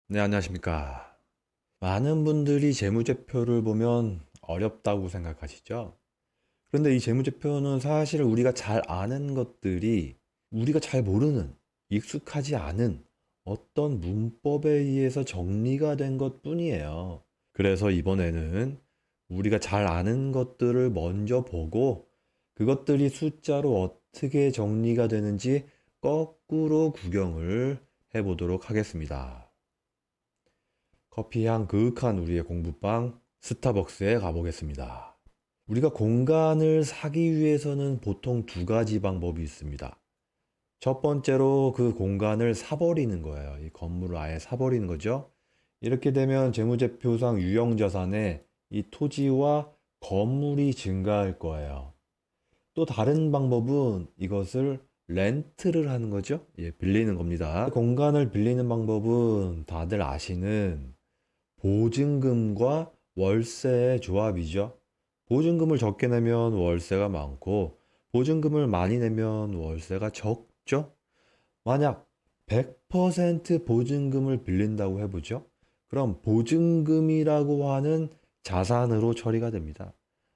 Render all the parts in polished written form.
네, 안녕하십니까. 많은 분들이 재무제표를 보면 어렵다고 생각하시죠? 그런데 이 재무제표는 사실 우리가 잘 아는 것들이 우리가 잘 모르는, 익숙하지 않은 어떤 문법에 의해서 정리가 된 것 뿐이에요. 그래서 이번에는 우리가 잘 아는 것들을 먼저 보고 그것들이 숫자로 어떻게 정리가 되는지 거꾸로 구경을 해보도록 하겠습니다. 커피향 그윽한 우리의 공부방 스타벅스에 가보겠습니다. 우리가 공간을 사기 위해서는 보통 두 가지 방법이 있습니다. 첫 번째로 그 공간을 사버리는 거예요. 이 건물을 아예 사버리는 거죠. 이렇게 되면 재무제표상 유형자산에 이 토지와 건물이 증가할 거예요. 또 다른 방법은 이것을 렌트를 하는 거죠. 예, 빌리는 겁니다. 공간을 빌리는 방법은 다들 아시는 보증금과 월세의 조합이죠. 보증금을 적게 내면 월세가 많고, 보증금을 많이 내면 월세가 적죠. 만약 100% 보증금을 빌린다고 해보죠. 그럼 보증금이라고 하는 자산으로 처리가 됩니다.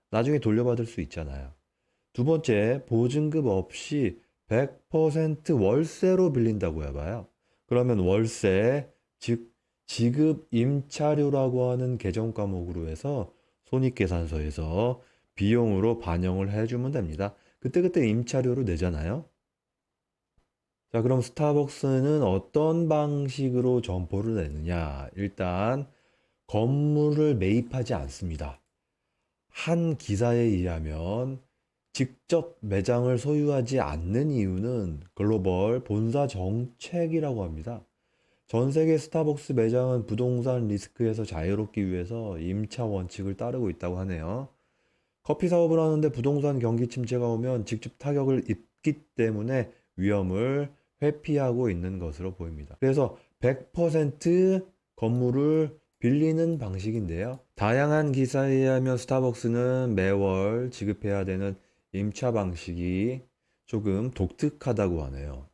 나중에 돌려받을 수 있잖아요. 두 번째, 보증금 없이 100% 월세로 빌린다고 해봐요. 그러면 월세, 즉 지급 임차료라고 하는 계정 과목으로 해서 손익계산서에서 비용으로 반영을 해주면 됩니다. 그때그때 임차료를 내잖아요. 자, 그럼 스타벅스는 어떤 방식으로 점포를 내느냐? 일단 건물을 매입하지 않습니다. 한 기사에 의하면 직접 매장을 소유하지 않는 이유는 글로벌 본사 정책이라고 합니다. 전 세계 스타벅스 매장은 부동산 리스크에서 자유롭기 위해서 임차 원칙을 따르고 있다고 하네요. 커피 사업을 하는데 부동산 경기 침체가 오면 직접 타격을 입기 때문에 위험을 회피하고 있는 것으로 보입니다. 그래서 100% 건물을 빌리는 방식인데요. 다양한 기사에 의하면 스타벅스는 매월 지급해야 되는 임차 방식이 조금 독특하다고 하네요.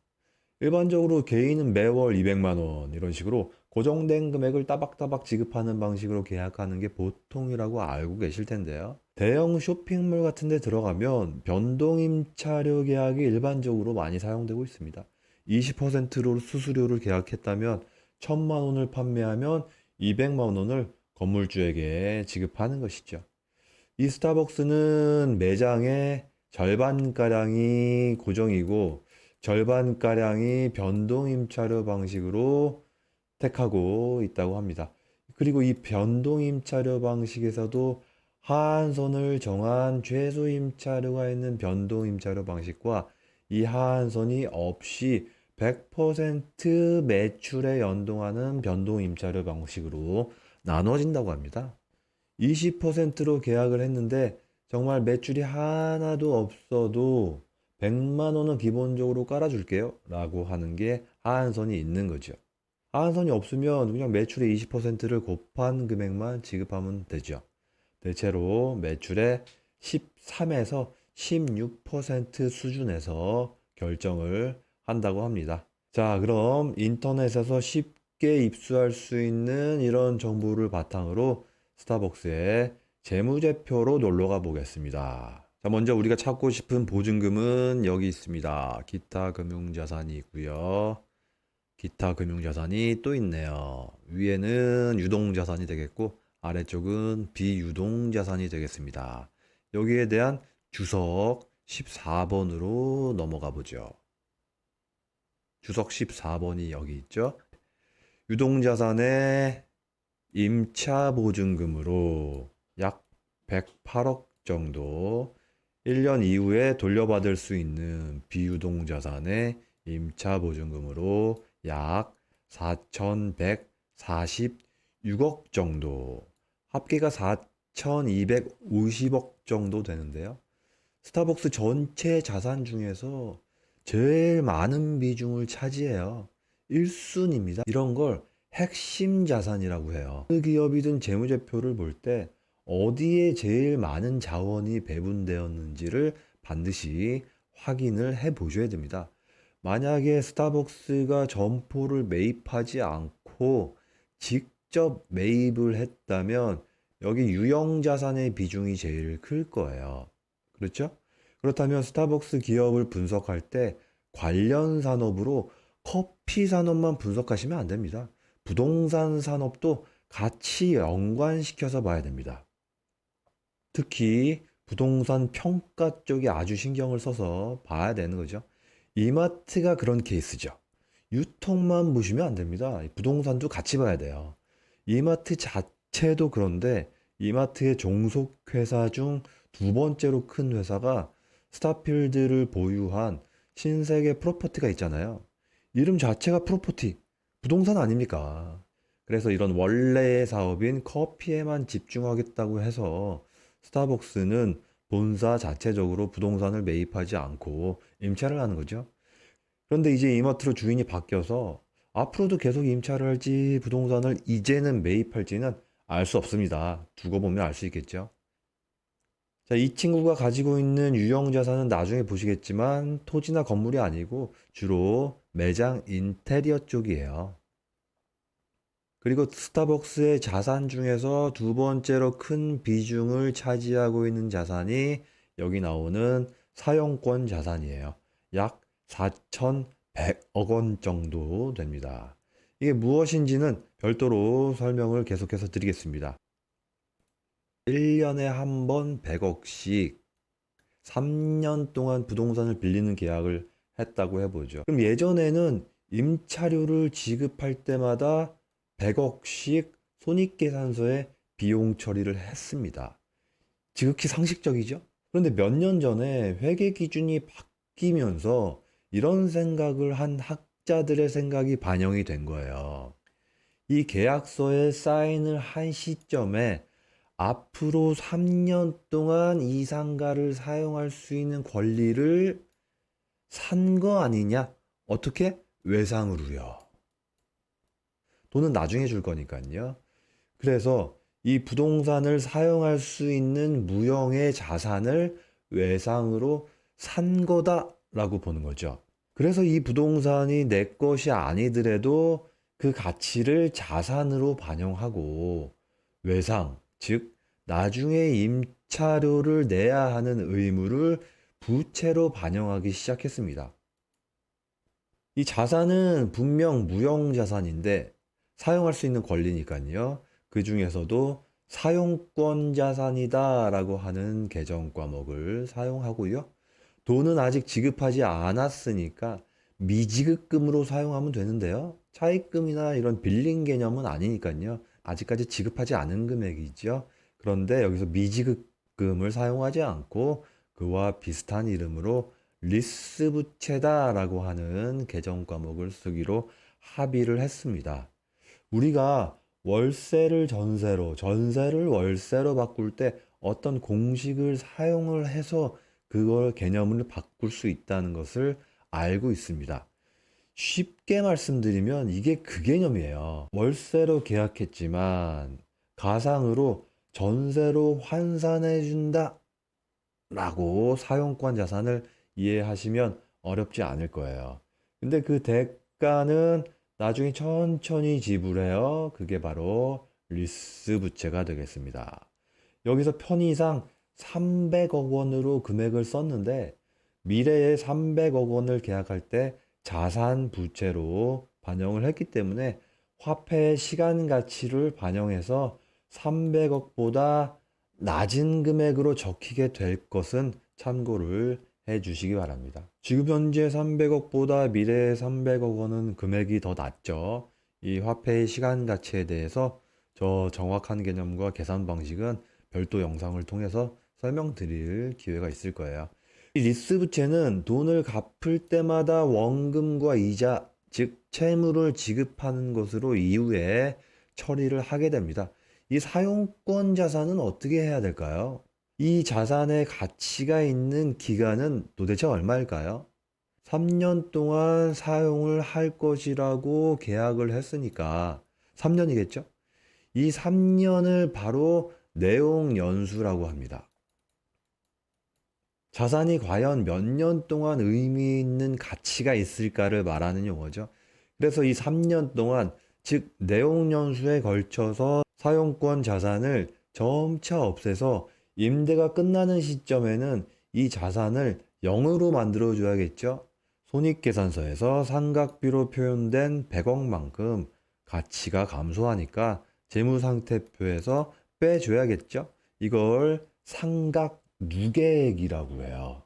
일반적으로 개인은 매월 200만 원 이런 식으로 고정된 금액을 따박따박 지급하는 방식으로 계약하는 게 보통이라고 알고 계실 텐데요. 대형 쇼핑몰 같은 데 들어가면 변동임차료 계약이 일반적으로 많이 사용되고 있습니다. 20%로 수수료를 계약했다면 1000만 원을 판매하면 200만 원을 건물주에게 지급하는 것이죠. 이 스타벅스는 매장의 절반가량이 고정이고 절반가량이 변동임차료 방식으로 택하고 있다고 합니다. 그리고 이 변동임차료 방식에서도 하한선을 정한 최소임차료가 있는 변동임차료 방식과 이 하한선이 없이 100% 매출에 연동하는 변동임차료 방식으로 나눠진다고 합니다. 20%로 계약을 했는데 정말 매출이 하나도 없어도 100만 원은 기본적으로 깔아줄게요 라고 하는 게 하한선이 있는 거죠. 하한선이 없으면 그냥 매출의 20%를 곱한 금액만 지급하면 되죠. 대체로 매출의 13에서 16% 수준에서 결정을 한다고 합니다. 자, 그럼 인터넷에서 쉽게 입수할 수 있는 이런 정보를 바탕으로 스타벅스의 재무제표로 놀러 가 보겠습니다. 자, 먼저 우리가 찾고 싶은 보증금은 여기 있습니다. 기타 금융자산이 있고요. 기타 금융자산이 또 있네요. 위에는 유동자산이 되겠고 아래쪽은 비유동자산이 되겠습니다. 여기에 대한 주석 14번으로 넘어가 보죠. 주석 14번이 여기 있죠. 유동자산의 임차보증금으로 약 108억 정도 1년 이후에 돌려받을 수 있는 비유동자산의 임차보증금으로 약 4,146억 정도, 합계가 4,250억 정도 되는데요. 스타벅스 전체 자산 중에서 제일 많은 비중을 차지해요. 1순위입니다. 이런 걸 핵심 자산이라고 해요. 어느 기업이든 재무제표를 볼 때 어디에 제일 많은 자원이 배분되었는지를 반드시 확인을 해 보셔야 됩니다. 만약에 스타벅스가 점포를 매입하지 않고 직접 매입을 했다면 여기 유형자산의 비중이 제일 클 거예요. 그렇죠? 그렇다면 스타벅스 기업을 분석할 때 관련 산업으로 커피 산업만 분석하시면 안 됩니다. 부동산 산업도 같이 연관시켜서 봐야 됩니다. 특히 부동산 평가 쪽에 아주 신경을 써서 봐야 되는 거죠. 이마트가 그런 케이스죠. 유통만 보시면 안 됩니다. 부동산도 같이 봐야 돼요. 이마트 자체도 그런데 이마트의 종속회사 중 두 번째로 큰 회사가 스타필드를 보유한 신세계 프로퍼티가 있잖아요. 이름 자체가 프로퍼티, 부동산 아닙니까? 그래서 이런 원래의 사업인 커피에만 집중하겠다고 해서 스타벅스는 본사 자체적으로 부동산을 매입하지 않고 임차를 하는 거죠. 그런데 이제 이마트로 주인이 바뀌어서 앞으로도 계속 임차를 할지 부동산을 이제는 매입할지는 알 수 없습니다. 두고 보면 알 수 있겠죠. 자, 이 친구가 가지고 있는 유형 자산은 나중에 보시겠지만 토지나 건물이 아니고 주로 매장 인테리어 쪽이에요. 그리고 스타벅스의 자산 중에서 두 번째로 큰 비중을 차지하고 있는 자산이 여기 나오는 사용권 자산이에요. 약 4,100억 원 정도 됩니다. 이게 무엇인지는 별도로 설명을 계속해서 드리겠습니다. 1년에 한 번 100억씩 3년 동안 부동산을 빌리는 계약을 했다고 해보죠. 그럼 예전에는 임차료를 지급할 때마다 100억씩 손익계산서에 비용 처리를 했습니다. 지극히 상식적이죠? 그런데 몇 년 전에 회계 기준이 바뀌면서 이런 생각을 한 학자들의 생각이 반영이 된 거예요. 이 계약서에 사인을 한 시점에 앞으로 3년 동안 이 상가를 사용할 수 있는 권리를 산 거 아니냐? 어떻게? 외상으로요. 돈은 나중에 줄 거니까요. 그래서 이 부동산을 사용할 수 있는 무형의 자산을 외상으로 산 거다라고 보는 거죠. 그래서 이 부동산이 내 것이 아니더라도 그 가치를 자산으로 반영하고 외상, 즉 나중에 임차료를 내야 하는 의무를 부채로 반영하기 시작했습니다. 이 자산은 분명 무형 자산인데 사용할 수 있는 권리니까요. 그 중에서도 사용권 자산이다라고 하는 개정 과목을 사용하고요. 돈은 아직 지급하지 않았으니까 미지급금으로 사용하면 되는데요. 차입금이나 이런 빌린 개념은 아니니까요. 아직까지 지급하지 않은 금액이죠. 그런데 여기서 미지급금을 사용하지 않고 그와 비슷한 이름으로 리스 부채다라고 하는 개정 과목을 쓰기로 합의를 했습니다. 우리가 월세를 전세로, 전세를 월세로 바꿀 때 어떤 공식을 사용을 해서 그걸 개념을 바꿀 수 있다는 것을 알고 있습니다. 쉽게 말씀드리면 이게 그 개념이에요. 월세로 계약했지만 가상으로 전세로 환산해 준다 라고 사용권 자산을 이해하시면 어렵지 않을 거예요. 근데 그 대가는 나중에 천천히 지불해요. 그게 바로 리스 부채가 되겠습니다. 여기서 편의상 300억 원으로 금액을 썼는데 미래에 300억 원을 계약할 때 자산 부채로 반영을 했기 때문에 화폐의 시간 가치를 반영해서 300억보다 낮은 금액으로 적히게 될 것은 참고를 해 주시기 바랍니다. 지금 현재 300억보다 미래의 300억 원은 금액이 더 낮죠. 이 화폐의 시간 가치에 대해서 저 정확한 개념과 계산 방식은 별도 영상을 통해서 설명드릴 기회가 있을 거예요. 이 리스 부채는 돈을 갚을 때마다 원금과 이자, 즉 채무를 지급하는 것으로 이후에 처리를 하게 됩니다. 이 사용권 자산은 어떻게 해야 될까요? 이 자산의 가치가 있는 기간은 도대체 얼마일까요? 3년 동안 사용을 할 것이라고 계약을 했으니까 3년이겠죠? 이 3년을 바로 내용 연수라고 합니다. 자산이 과연 몇 년 동안 의미 있는 가치가 있을까를 말하는 용어죠. 그래서 이 3년 동안 즉 내용연수에 걸쳐서 사용권 자산을 점차 없애서 임대가 끝나는 시점에는 이 자산을 0으로 만들어 줘야겠죠. 손익계산서에서 상각비로 표현된 100억만큼 가치가 감소하니까 재무상태표에서 빼줘야겠죠. 이걸 상각누계액이라고 해요.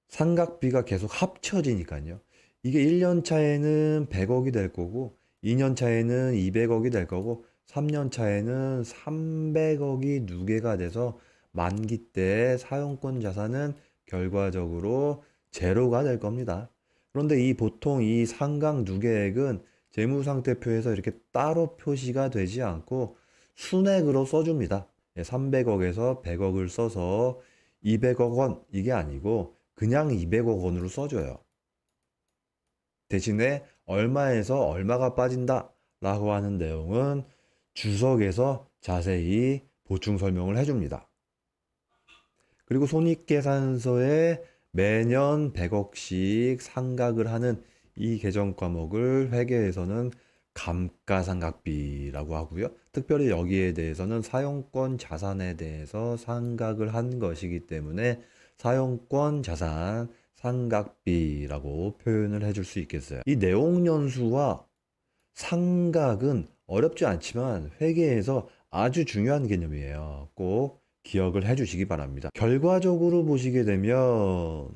상각비가 계속 합쳐지니까요. 이게 1년 차에는 100억이 될 거고 2년 차에는 200억이 될 거고 3년 차에는 300억이 누계가 돼서 만기 때 사용권 자산은 결과적으로 제로가 될 겁니다. 그런데 보통 이 상각 누계액은 재무상태표에서 이렇게 따로 표시가 되지 않고 순액으로 써줍니다. 300억에서 100억을 써서 200억 원 이게 아니고 그냥 200억 원으로 써줘요. 대신에 얼마에서 얼마가 빠진다 라고 하는 내용은 주석에서 자세히 보충 설명을 해줍니다. 그리고 손익계산서에 매년 100억씩 상각을 하는 이 계정 과목을 회계에서는 감가상각비라고 하고요. 특별히 여기에 대해서는 사용권 자산에 대해서 상각을 한 것이기 때문에 사용권 자산 상각비라고 표현을 해줄 수 있겠어요. 이 내용연수와 상각은 어렵지 않지만 회계에서 아주 중요한 개념이에요. 꼭 기억을 해주시기 바랍니다. 결과적으로 보시게 되면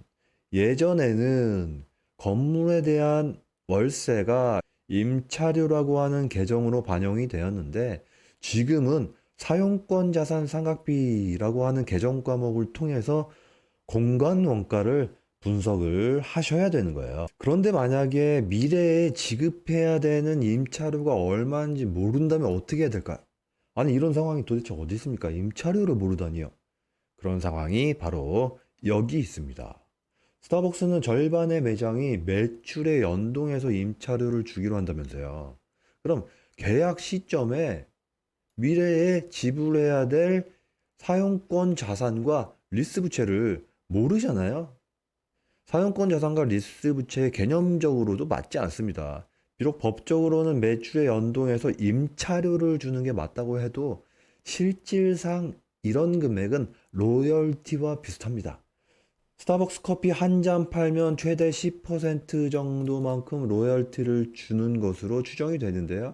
예전에는 건물에 대한 월세가 임차료라고 하는 계정으로 반영이 되었는데 지금은 사용권 자산 상각비라고 하는 계정 과목을 통해서 공간 원가를 분석을 하셔야 되는 거예요. 그런데 만약에 미래에 지급해야 되는 임차료가 얼마인지 모른다면 어떻게 해야 될까요? 아니 이런 상황이 도대체 어디 있습니까? 임차료를 모르다니요. 그런 상황이 바로 여기 있습니다. 스타벅스는 절반의 매장이 매출에 연동해서 임차료를 주기로 한다면서요. 그럼 계약 시점에 미래에 지불해야 될 사용권 자산과 리스 부채를 모르잖아요. 사용권 자산과 리스 부채의 개념적으로도 맞지 않습니다. 비록 법적으로는 매출에 연동해서 임차료를 주는 게 맞다고 해도 실질상 이런 금액은 로열티와 비슷합니다. 스타벅스 커피 한 잔 팔면 최대 10% 정도만큼 로열티를 주는 것으로 추정이 되는데요.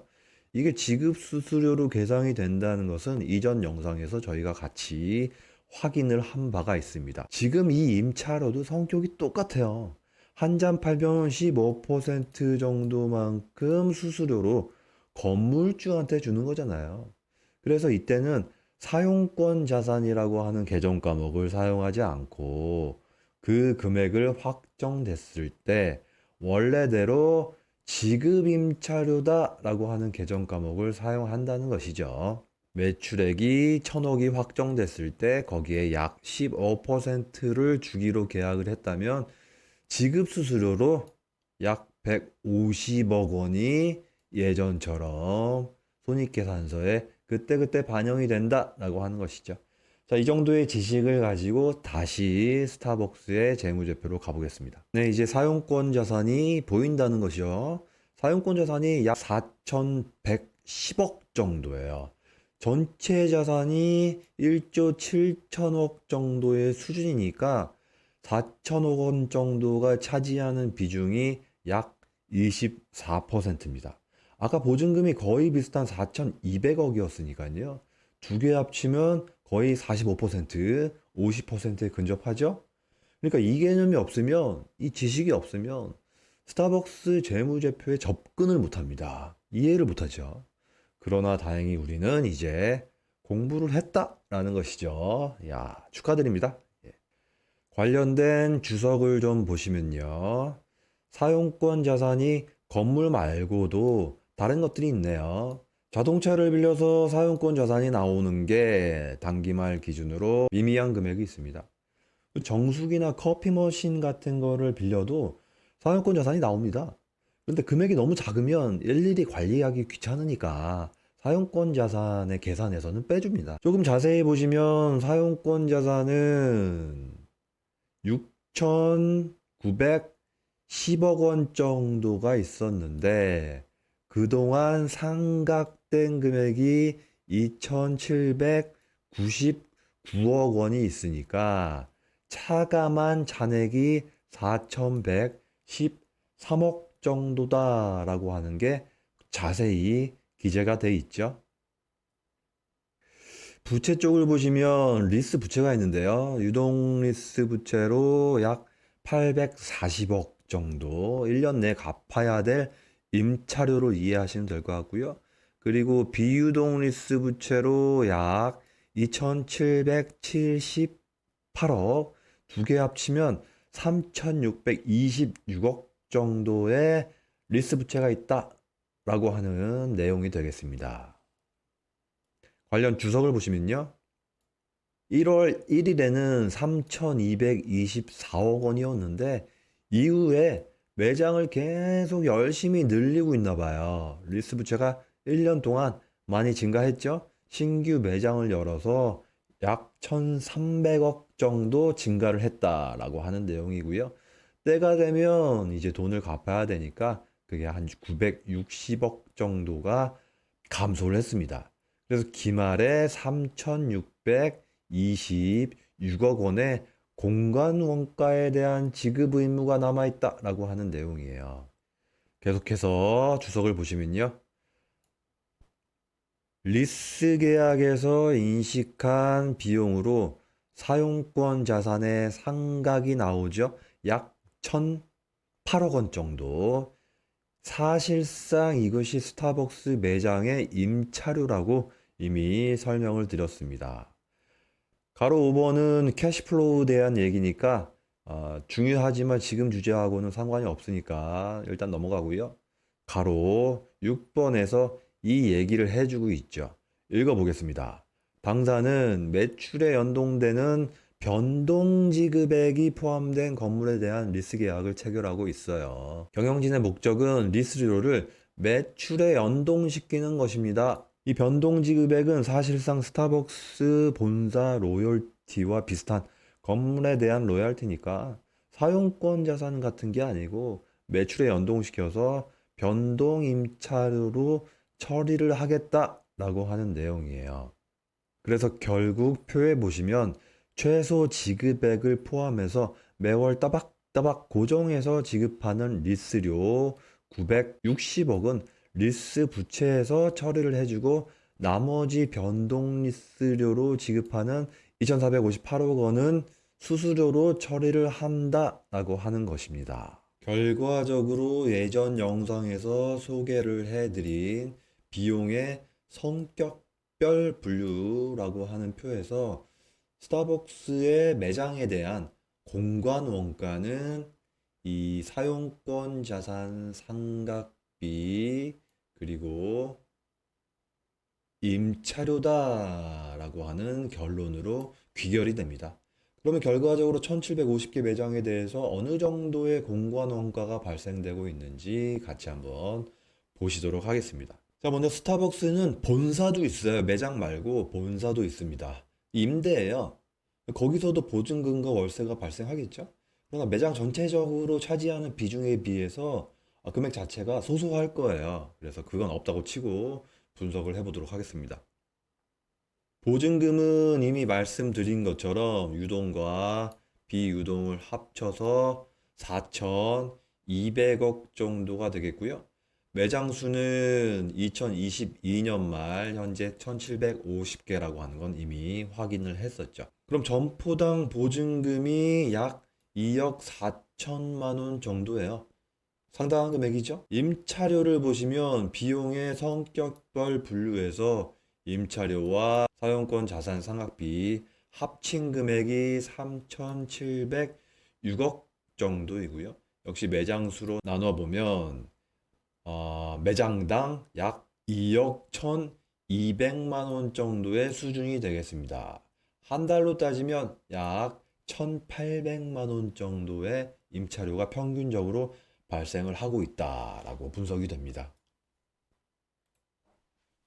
이게 지급 수수료로 계산이 된다는 것은 이전 영상에서 저희가 같이 확인을 한 바가 있습니다. 지금 이 임차료도 성격이 똑같아요. 한 잔 팔면 15% 정도만큼 수수료로 건물주한테 주는 거잖아요. 그래서 이때는 사용권 자산이라고 하는 계정 과목을 사용하지 않고 그 금액을 확정됐을 때 원래대로 지급 임차료다라고 하는 계정 과목을 사용한다는 것이죠. 매출액이 1000억이 확정됐을 때 거기에 약 15%를 주기로 계약을 했다면 지급 수수료로 약 150억 원이 예전처럼 손익계산서에 그때그때 반영이 된다라고 하는 것이죠. 자, 이 정도의 지식을 가지고 다시 스타벅스의 재무제표로 가보겠습니다. 네, 이제 사용권 자산이 보인다는 것이요. 사용권 자산이 약 4,110억 정도예요. 전체 자산이 1조 7천억 정도의 수준이니까 4천억 원 정도가 차지하는 비중이 약 24%입니다. 아까 보증금이 거의 비슷한 4,200억이었으니까요. 두 개 합치면 거의 45%, 50%에 근접하죠? 그러니까 이 개념이 없으면, 이 지식이 없으면 스타벅스 재무제표에 접근을 못합니다. 이해를 못하죠. 그러나 다행히 우리는 이제 공부를 했다라는 것이죠. 야, 축하드립니다. 예. 관련된 주석을 좀 보시면요. 사용권 자산이 건물 말고도 다른 것들이 있네요. 자동차를 빌려서 사용권 자산이 나오는 게 단기말 기준으로 미미한 금액이 있습니다. 정수기나 커피 머신 같은 거를 빌려도 사용권 자산이 나옵니다. 그런데 금액이 너무 작으면 일일이 관리하기 귀찮으니까 사용권 자산의 계산에서는 빼줍니다. 조금 자세히 보시면 사용권 자산은 6,910억 원 정도가 있었는데 그동안 상각된 금액이 2,799억 원이 있으니까 차감한 잔액이 4,113억 정도다라고 하는 게 자세히 기재가 돼 있죠. 부채 쪽을 보시면 리스 부채가 있는데요. 유동 리스 부채로 약 840억 정도 1년 내 갚아야 될 임차료로 이해하시면 될 것 같고요. 그리고 비유동 리스 부채로 약 2,778억 두 개 합치면 3,626억 정도의 리스 부채가 있다라고 하는 내용이 되겠습니다. 관련 주석을 보시면요. 1월 1일에는 3,224억 원이었는데 이후에 매장을 계속 열심히 늘리고 있나 봐요. 리스 부채가 1년 동안 많이 증가했죠. 신규 매장을 열어서 약 1,300억 정도 증가를 했다라고 하는 내용이고요. 때가 되면 이제 돈을 갚아야 되니까 그게 한 960억 정도가 감소를 했습니다. 그래서 기말에 3,626억 원의 공간 원가에 대한 지급 의무가 남아있다라고 하는 내용이에요. 계속해서 주석을 보시면요. 리스 계약에서 인식한 비용으로 사용권 자산의 상각이 나오죠. 약 1,008억 원 정도. 사실상 이것이 스타벅스 매장의 임차료라고 이미 설명을 드렸습니다. 가로 5번은 캐시플로우에 대한 얘기니까 중요하지만 지금 주제하고는 상관이 없으니까 일단 넘어가고요. 가로 6번에서 이 얘기를 해주고 있죠. 읽어보겠습니다. 당사는 매출에 연동되는 변동지급액이 포함된 건물에 대한 리스 계약을 체결하고 있어요. 경영진의 목적은 리스료를 매출에 연동시키는 것입니다. 이 변동지급액은 사실상 스타벅스 본사 로열티와 비슷한 건물에 대한 로열티니까 사용권 자산 같은 게 아니고 매출에 연동시켜서 변동임차료로 처리를 하겠다라고 하는 내용이에요. 그래서 결국 표에 보시면 최소 지급액을 포함해서 매월 따박따박 고정해서 지급하는 리스료 960억은 리스 부채에서 처리를 해주고 나머지 변동 리스료로 지급하는 2,458억 원은 수수료로 처리를 한다라고 하는 것입니다. 결과적으로 예전 영상에서 소개를 해드린 비용의 성격별 분류라고 하는 표에서 스타벅스의 매장에 대한 공간 원가는 이 사용권 자산 상각비 그리고 임차료다라고 하는 결론으로 귀결이 됩니다. 그러면 결과적으로 1750개 매장에 대해서 어느 정도의 공간 원가가 발생되고 있는지 같이 한번 보시도록 하겠습니다. 자, 먼저 스타벅스는 본사도 있어요. 매장 말고 본사도 있습니다. 임대예요. 거기서도 보증금과 월세가 발생하겠죠? 그러나 매장 전체적으로 차지하는 비중에 비해서 금액 자체가 소소할 거예요. 그래서 그건 없다고 치고 분석을 해보도록 하겠습니다. 보증금은 이미 말씀드린 것처럼 유동과 비유동을 합쳐서 4,200억 정도가 되겠고요. 매장 수는 2022년 말 현재 1,750개라고 하는 건 이미 확인을 했었죠. 그럼 점포당 보증금이 약 2억 4천만 원 정도예요. 상당한 금액이죠? 임차료를 보시면 비용의 성격별 분류해서 임차료와 사용권 자산 상각비 합친 금액이 3,706억 정도이고요. 역시 매장 수로 나눠보면 매장당 약 2억 1,200만 원 정도의 수준이 되겠습니다. 한 달로 따지면 약 1,800만 원 정도의 임차료가 평균적으로 발생을 하고 있다라고 분석이 됩니다.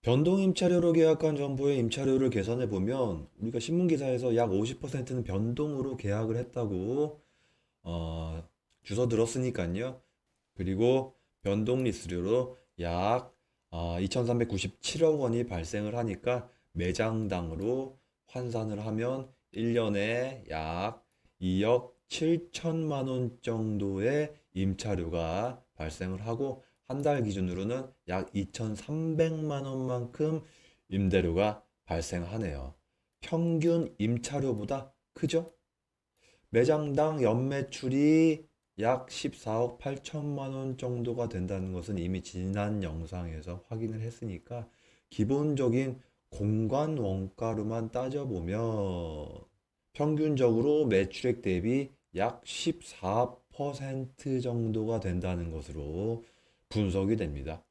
변동 임차료로 계약한 점포의 임차료를 계산해 보면 우리가 신문기사에서 약 50%는 변동으로 계약을 했다고 주워 들었으니까요. 그리고 변동 리스료로 약 2,397억 원이 발생을 하니까 매장당으로 환산을 하면 1년에 약 2억 7천만 원 정도의 임차료가 발생을 하고 한 달 기준으로는 약 2,300만 원만큼 임대료가 발생하네요. 평균 임차료보다 크죠? 매장당 연매출이 약 14억 8천만 원 정도가 된다는 것은 이미 지난 영상에서 확인을 했으니까 기본적인 공간 원가로만 따져보면 평균적으로 매출액 대비 약 14% 정도가 된다는 것으로 분석이 됩니다.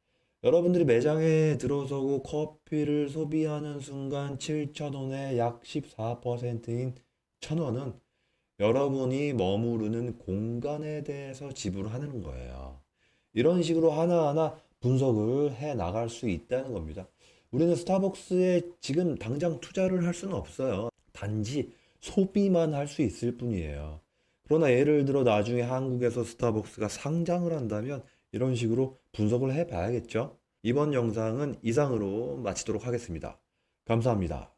여러분들이 매장에 들어서고 커피를 소비하는 순간 7,000원에 약 14%인 1,000원은 여러분이 머무르는 공간에 대해서 지불하는 거예요. 이런 식으로 하나하나 분석을 해 나갈 수 있다는 겁니다. 우리는 스타벅스에 지금 당장 투자를 할 수는 없어요. 단지 소비만 할 수 있을 뿐이에요. 그러나 예를 들어 나중에 한국에서 스타벅스가 상장을 한다면 이런 식으로 분석을 해 봐야겠죠. 이번 영상은 이상으로 마치도록 하겠습니다. 감사합니다.